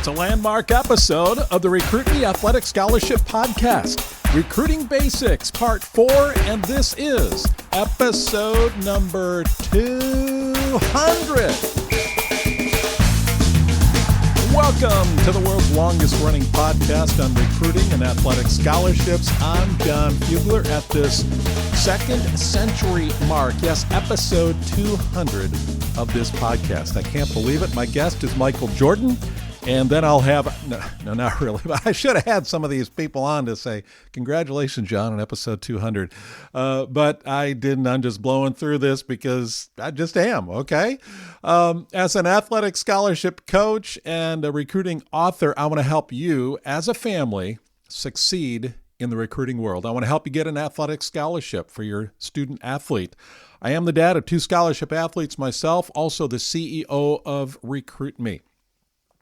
It's a landmark episode of the Recruit Me Athletic Scholarship Podcast, Recruiting Basics Part 4, and this is episode number 200. Welcome to the world's longest running podcast on recruiting and athletic scholarships. I'm Jon Fugler at this second century mark. Yes, episode 200 of this podcast. I can't believe it. My guest is Michael Jordan. And then I'll have, no, not really, but I should have had some of these people on to say, congratulations, Jon, on episode 200. But I didn't. I'm just blowing through this because I just am, okay? As an athletic scholarship coach and a recruiting author, I want to help you as a family succeed in the recruiting world. I want to help you get an athletic scholarship for your student athlete. I am the dad of 2 scholarship athletes myself, also the CEO of Recruit Me.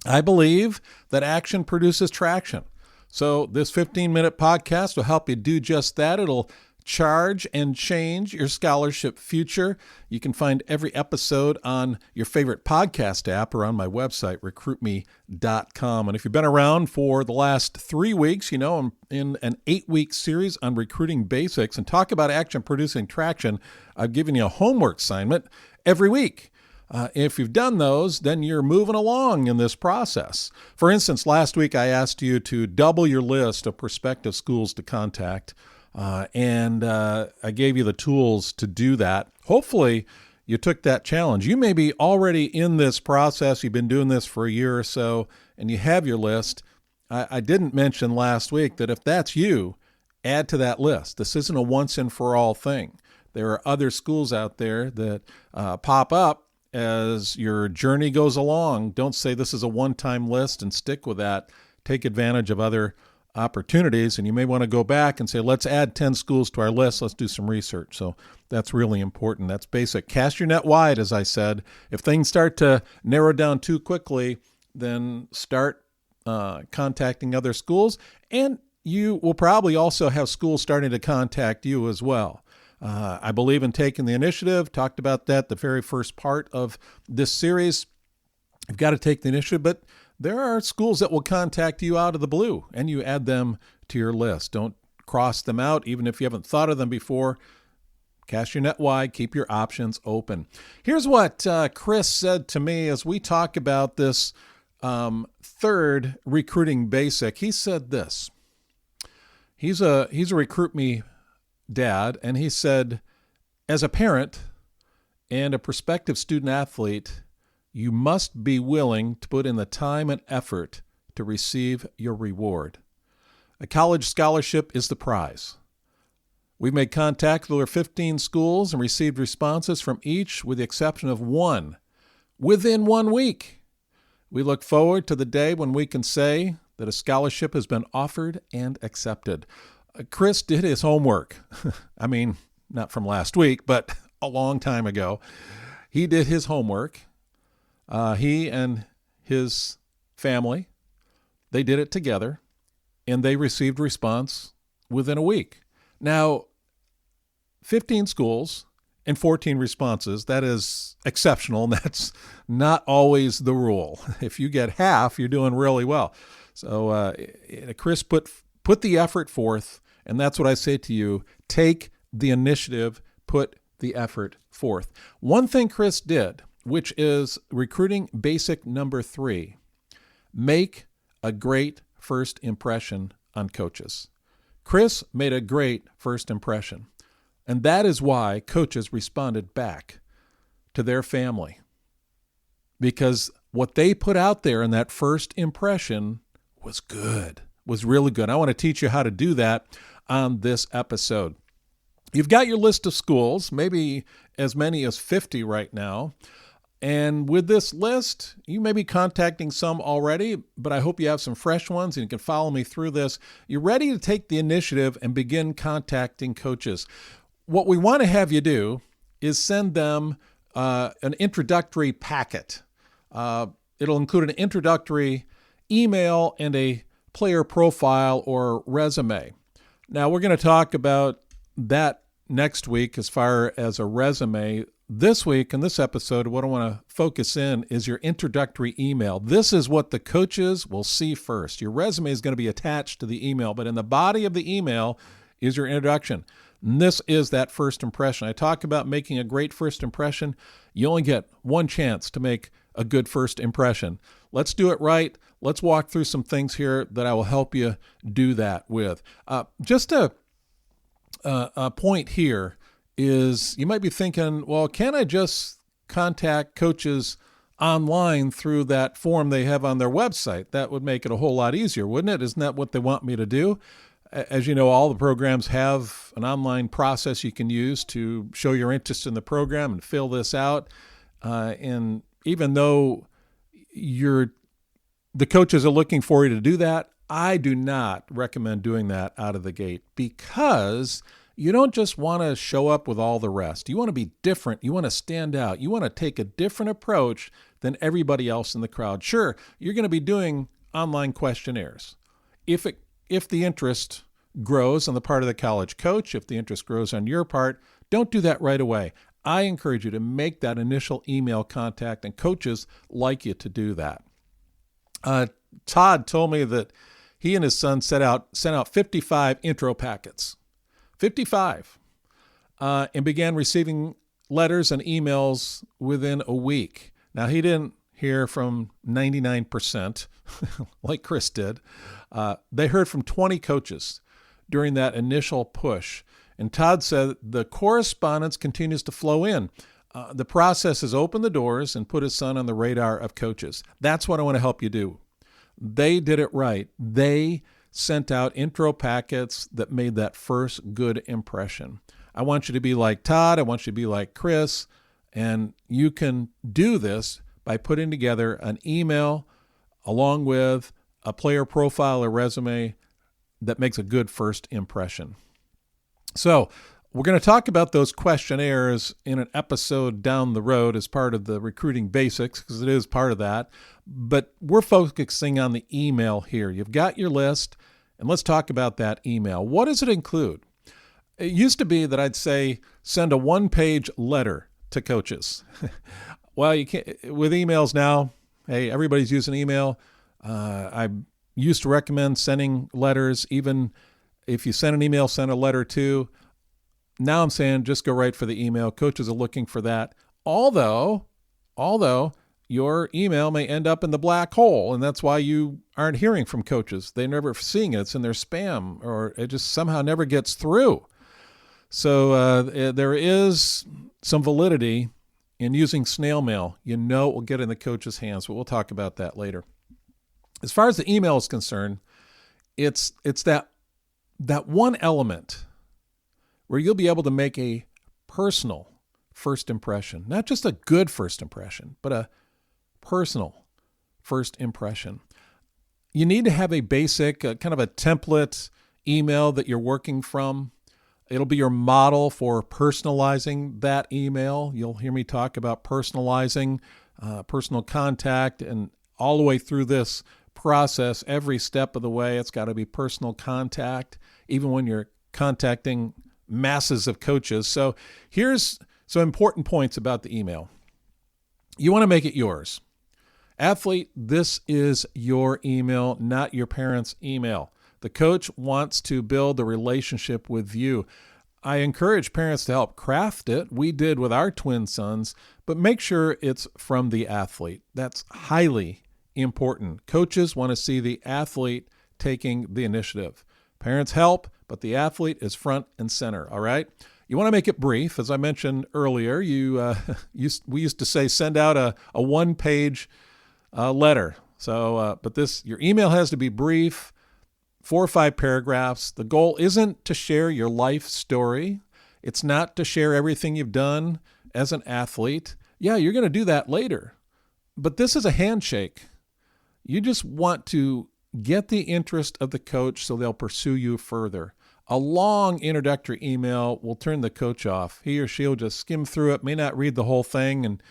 I believe that action produces traction. So this 15-minute podcast will help you do just that. It'll charge and change your scholarship future. You can find every episode on your favorite podcast app or on my website, recruitme.com. And if you've been around for the last 3 weeks, you know I'm in an 8-week series on recruiting basics and talk about action producing traction. I've given you a homework assignment every week. If you've done those, then you're moving along in this process. For instance, last week I asked you to double your list of prospective schools to contact, and I gave you the tools to do that. Hopefully, you took that challenge. You may be already in this process. You've been doing this for a year or so, and you have your list. I didn't mention last week that if that's you, add to that list. This isn't a once-and-for-all thing. There are other schools out there that pop up as your journey goes along. Don't say this is a one-time list and stick with that. Take advantage of other opportunities, and you may want to go back and say, let's add 10 schools to our list. Let's do some research. So that's really important. That's basic. Cast your net wide, as I said. If things start to narrow down too quickly, then start contacting other schools, and you will probably also have schools starting to contact you as well. I believe in taking the initiative. Talked about that the very first part of this series. You've got to take the initiative, but there are schools that will contact you out of the blue, and you add them to your list. Don't cross them out, even if you haven't thought of them before. Cast your net wide. Keep your options open. Here's what Chris said to me as we talk about this third recruiting basic. He said this. He's a Recruit Me dad, and he said, as a parent and a prospective student athlete, you must be willing to put in the time and effort to receive your reward. A college scholarship is the prize. We've made contact with over 15 schools and received responses from each, with the exception of one, within 1 week. We look forward to the day when we can say that a scholarship has been offered and accepted. Chris did his homework. I mean, not from last week, but a long time ago. He did his homework. He and his family, they did it together, and they received response within a week. Now, 15 schools and 14 responses, that is exceptional, and that's not always the rule. If you get half, you're doing really well. So Chris put the effort forth. And that's what I say to you. Take the initiative, put the effort forth. One thing Chris did, which is recruiting basic number 3, make a great first impression on coaches. Chris made a great first impression. And that is why coaches responded back to their family. Because what they put out there in that first impression was good, was really good. I want to teach you how to do that on this episode. You've got your list of schools, maybe as many as 50 right now. And with this list, you may be contacting some already, but I hope you have some fresh ones and you can follow me through this. You're ready to take the initiative and begin contacting coaches. What we want to have you do is send them an introductory packet. It'll include an introductory email and a player profile or resume. Now, we're going to talk about that next week as far as a resume. this week in this episode, what I want to focus in is your introductory email. This is what the coaches will see first. Your resume is going to be attached to the email, but in the body of the email is your introduction. And this is that first impression. I talk about making a great first impression. You only get one chance to make a good first impression. Let's do it right. Let's walk through some things here that I will help you do that with. Just a point here is you might be thinking, well, can I just contact coaches online through that form they have on their website? That would make it a whole lot easier, wouldn't it? Isn't that what they want me to do? As you know, all the programs have an online process you can use to show your interest in the program and fill this out. And even though the coaches are looking for you to do that, I do not recommend doing that out of the gate, because you don't just want to show up with all the rest. You want to be different. You want to stand out. You want to take a different approach than everybody else in the crowd. Sure, you're going to be doing online questionnaires. If the interest grows on the part of the college coach, if the interest grows on your part, don't do that right away. I encourage you to make that initial email contact, and coaches like you to do that. Todd told me that he and his son sent out 55 intro packets, 55, and began receiving letters and emails within a week. Now, he didn't hear from 99% like Chris did. They heard from 20 coaches during that initial push. And Todd said the correspondence continues to flow in. The process has opened the doors and put his son on the radar of coaches. That's what I want to help you do. They did it right. They sent out intro packets that made that first good impression. I want you to be like Todd. I want you to be like Chris. And you can do this by putting together an email along with a player profile or resume that makes a good first impression. So we're going to talk about those questionnaires in an episode down the road as part of the recruiting basics, because it is part of that. But we're focusing on the email here. You've got your list, and let's talk about that email. What does it include? It used to be that I'd say send a one-page letter to coaches. Well, you can't with emails now. Hey, everybody's using email. I used to recommend sending letters. Even if you send an email, send a letter too. Now I'm saying just go right for the email. Coaches are looking for that. Although your email may end up in the black hole, and that's why you aren't hearing from coaches. They're never seeing it. It's in their spam, or it just somehow never gets through. So there is some validity in using snail mail. You know it will get in the coach's hands, but we'll talk about that later. As far as the email is concerned, it's that one element where you'll be able to make a personal first impression, not just a good first impression, but a personal first impression. You need to have a basic kind of a template email that you're working from. It'll be your model for personalizing that email. You'll hear me talk about personalizing, personal contact, and all the way through this process, every step of the way, it's got to be personal contact, even when you're contacting masses of coaches. So here's some important points about the email. You want to make it yours. Athlete, this is your email, not your parents' email. The coach wants to build a relationship with you. I encourage parents to help craft it. We did with our twin sons, but make sure it's from the athlete. That's highly important. Coaches want to see the athlete taking the initiative. Parents help, but the athlete is front and center, all right? You want to make it brief. As I mentioned earlier, we used to say send out a one-page letter. So, but your email has to be brief, 4 or 5 paragraphs. The goal isn't to share your life story. It's not to share everything you've done as an athlete. Yeah, you're going to do that later. But this is a handshake. You just want to get the interest of the coach so they'll pursue you further. A long introductory email will turn the coach off. He or she will just skim through it, may not read the whole thing, and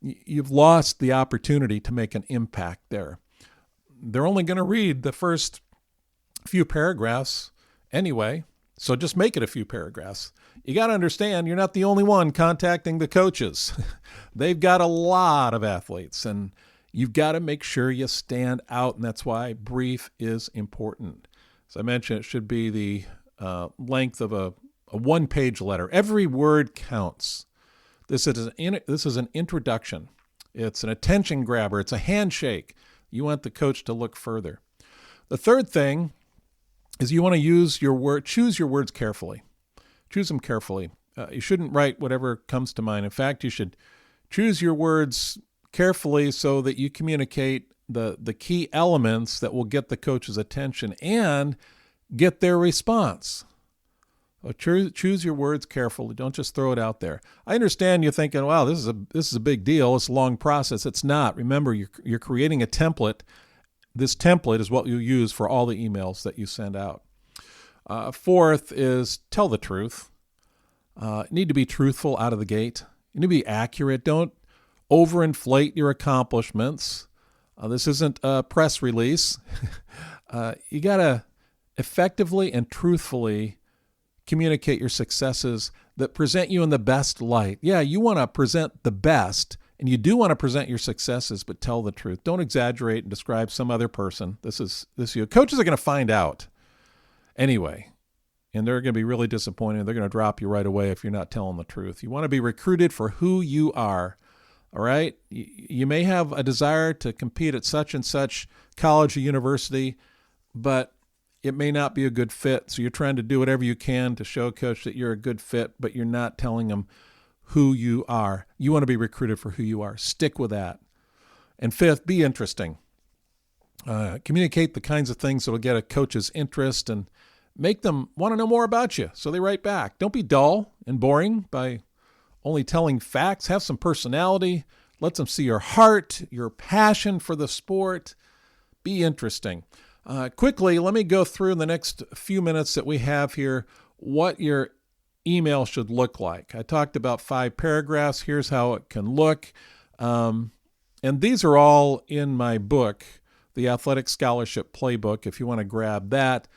you've lost the opportunity to make an impact there. They're only going to read the first few paragraphs anyway. So just make it a few paragraphs. You got to understand, you're not the only one contacting the coaches. They've got a lot of athletes, and you've got to make sure you stand out, and that's why brief is important. As I mentioned, it should be the length of a one-page letter. Every word counts. This is an introduction. It's an attention grabber. It's a handshake. You want the coach to look further. The third thing is you want to choose your words carefully. Choose them carefully. You shouldn't write whatever comes to mind. In fact, you should choose your words carefully so that you communicate the key elements that will get the coach's attention and get their response. Choose your words carefully. Don't just throw it out there. I understand you're thinking, wow, this is a big deal. It's a long process. It's not. Remember, you're creating a template. This template is what you use for all the emails that you send out. Fourth is tell the truth. You need to be truthful out of the gate. You need to be accurate. Don't overinflate your accomplishments. This isn't a press release. You got to effectively and truthfully communicate your successes that present you in the best light. Yeah, you want to present the best, and you do want to present your successes, but tell the truth. Don't exaggerate and describe some other person. This is you. Coaches are going to find out anyway, and they're going to be really disappointed. They're going to drop you right away if you're not telling the truth. You want to be recruited for who you are, all right? You may have a desire to compete at such and such college or university, but it may not be a good fit. So you're trying to do whatever you can to show a coach that you're a good fit, but you're not telling them who you are. You want to be recruited for who you are. Stick with that. And fifth, be interesting. Communicate the kinds of things that will get a coach's interest and make them want to know more about you, so they write back. Don't be dull and boring by only telling facts. Have some personality. Let them see your heart, your passion for the sport. Be interesting. Quickly, let me go through in the next few minutes that we have here what your email should look like. I talked about 5 paragraphs. Here's how it can look. And these are all in my book, the Athletic Scholarship Playbook, if you want to grab that.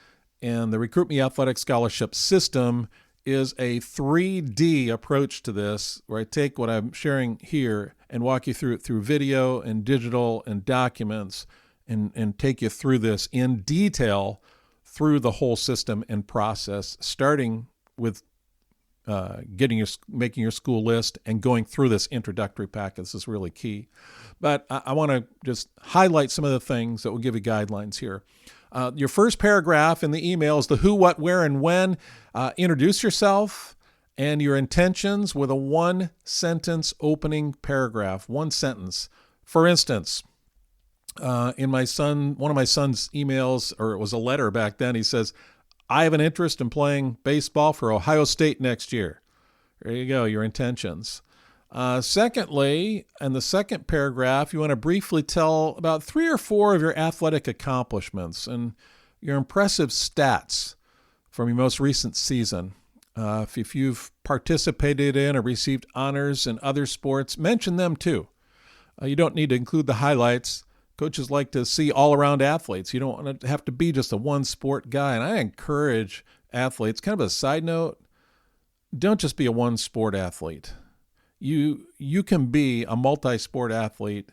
And the Recruit Me Athletic Scholarship System is a 3D approach to this, where I take what I'm sharing here and walk you through it through video and digital and documents, and take you through this in detail through the whole system and process, starting with making your school list and going through this introductory packet. This is really key. But I want to just highlight some of the things that will give you guidelines here. Your first paragraph in the email is the who, what, where, and when. Introduce yourself and your intentions with a 1-sentence opening paragraph, 1 sentence. For instance, in one of my son's emails, or it was a letter back then, he says, I have an interest in playing baseball for Ohio State next year. There you go, your intentions. Secondly, in the second paragraph, you want to briefly tell about 3 or 4 of your athletic accomplishments and your impressive stats from your most recent season. If you've participated in or received honors in other sports, mention them too. You don't need to include the highlights. Coaches like to see all-around athletes. You don't want to have to be just a one-sport guy. And I encourage athletes, kind of a side note, don't just be a one-sport athlete. You can be a multi-sport athlete.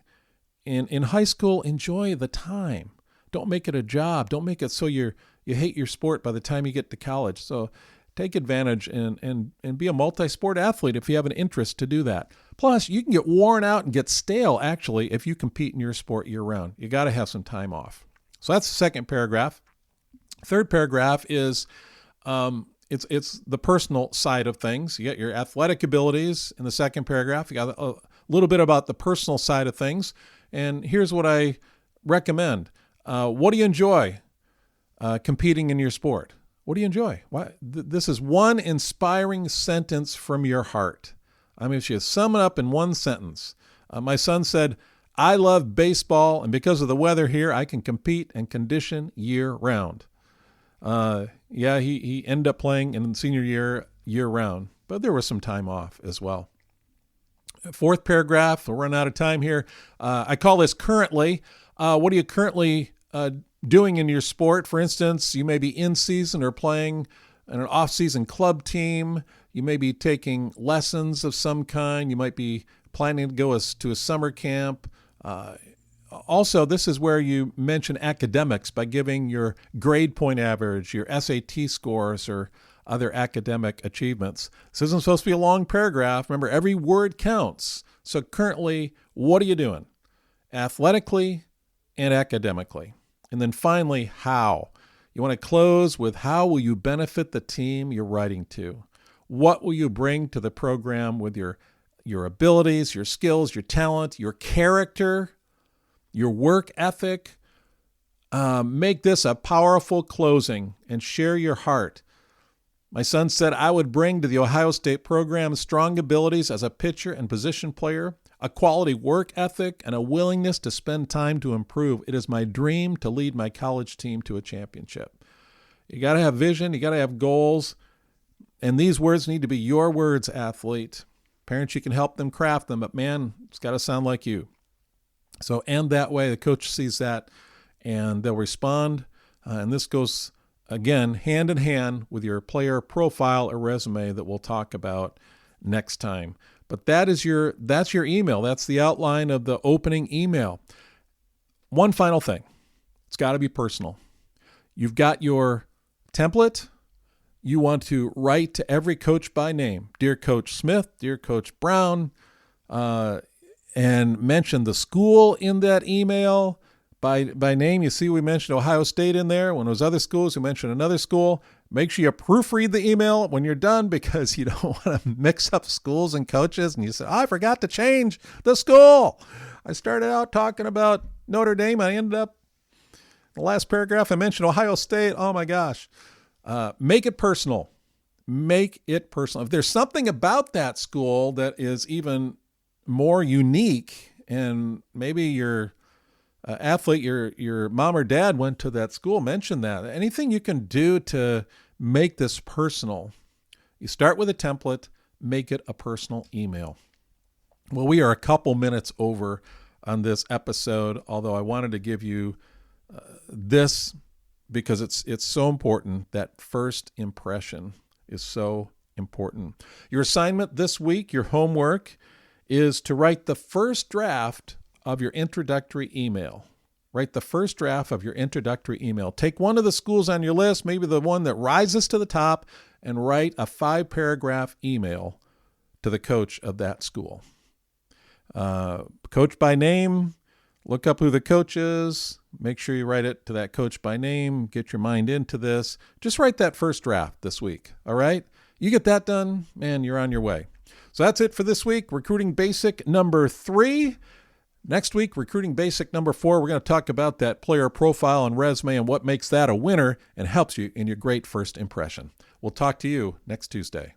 In high school, enjoy the time. Don't make it a job. Don't make it so you hate your sport by the time you get to college. So take advantage and be a multi-sport athlete if you have an interest to do that. Plus, you can get worn out and get stale, actually, if you compete in your sport year-round. You got to have some time off. So that's the second paragraph. Third paragraph is it's the personal side of things. You got your athletic abilities in the second paragraph. You got a little bit about the personal side of things. And here's what I recommend. What do you enjoy competing in your sport? What do you enjoy? This is one inspiring sentence from your heart. I mean, if you sum it up in 1 sentence. My son said, I love baseball, and because of the weather here, I can compete and condition year-round. He ended up playing in senior year-round, but there was some time off as well. Fourth paragraph, we'll run out of time here. I call this currently. What are you currently doing in your sport? For instance, you may be in season or playing an off-season club team. You may be taking lessons of some kind. You might be planning to go to a summer camp. Also, this is where you mention academics by giving your grade point average, your SAT scores, or other academic achievements. This isn't supposed to be a long paragraph. Remember, every word counts. So currently, what are you doing? Athletically and academically. And then finally, how. You want to close with how will you benefit the team you're writing to? What will you bring to the program with your abilities, your skills, your talent, your character, your work ethic? Make this a powerful closing and share your heart. My son said, I would bring to the Ohio State program strong abilities as a pitcher and position player, a quality work ethic, and a willingness to spend time to improve. It is my dream to lead my college team to a championship. You got to have vision. You got to have goals. And these words need to be your words, athlete. Parents, you can help them craft them, but man, it's got to sound like you. So end that way. The coach sees that, and they'll respond. And this goes, again, hand in hand with your player profile or resume that we'll talk about next time. But that's your email. That's the outline of the opening email. One final thing. It's got to be personal. You've got your template. You want to write to every coach by name. Dear Coach Smith, dear Coach Brown, and mention the school in that email by name. You see we mentioned Ohio State in there. When it was other schools, we mentioned another school. Make sure you proofread the email when you're done, because you don't want to mix up schools and coaches. And you say, I forgot to change the school. I started out talking about Notre Dame. I ended up, the last paragraph, I mentioned Ohio State. Oh my gosh. Make it personal. Make it personal. If there's something about that school that is even more unique, and maybe your athlete, your mom or dad went to that school, mention that. Anything you can do to make this personal. You start with a template, make it a personal email. Well, we are a couple minutes over on this episode, although I wanted to give you this because it's so important. That first impression is so important. Your assignment this week, your homework, is to write the first draft of your introductory email. Write the first draft of your introductory email. Take one of the schools on your list, maybe the one that rises to the top, and write a 5-paragraph email to the coach of that school. Coach by name, look up who the coach is. Make sure you write it to that coach by name. Get your mind into this. Just write that first draft this week, all right? You get that done, man, you're on your way. So that's it for this week. Recruiting Basic number 3. Next week, Recruiting Basic number 4, we're going to talk about that player profile and resume and what makes that a winner and helps you in your great first impression. We'll talk to you next Tuesday.